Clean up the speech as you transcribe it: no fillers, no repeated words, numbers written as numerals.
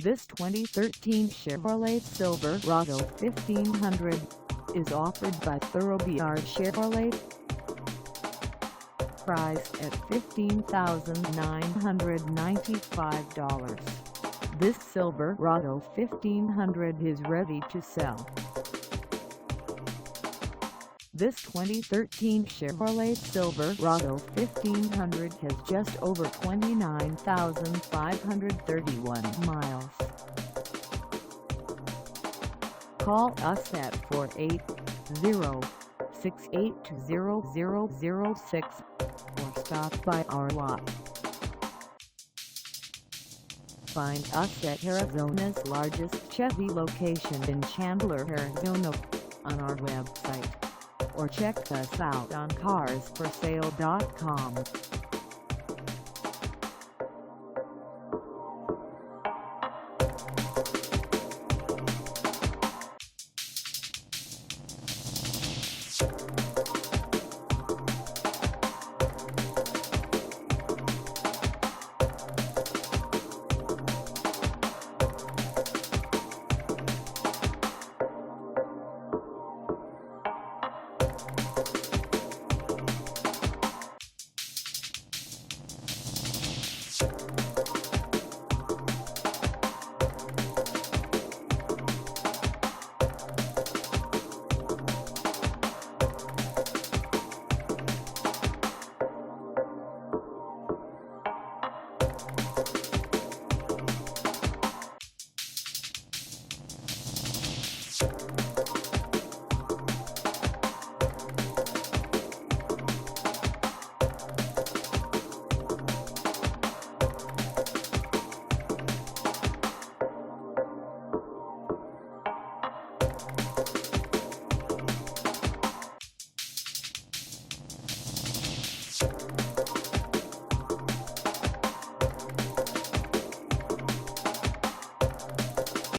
This 2013 Chevrolet Silverado 1500 is offered by THOROBRED Chevrolet. Priced at $15,995, this Silverado 1500 is ready to sell. This 2013 Chevrolet Silverado 1500 has just over 29,531 miles. Call us at 480-682-0006 or stop by our lot. Find us at Arizona's largest Chevy location in Chandler, Arizona on our website, or check us out on carsforsale.com.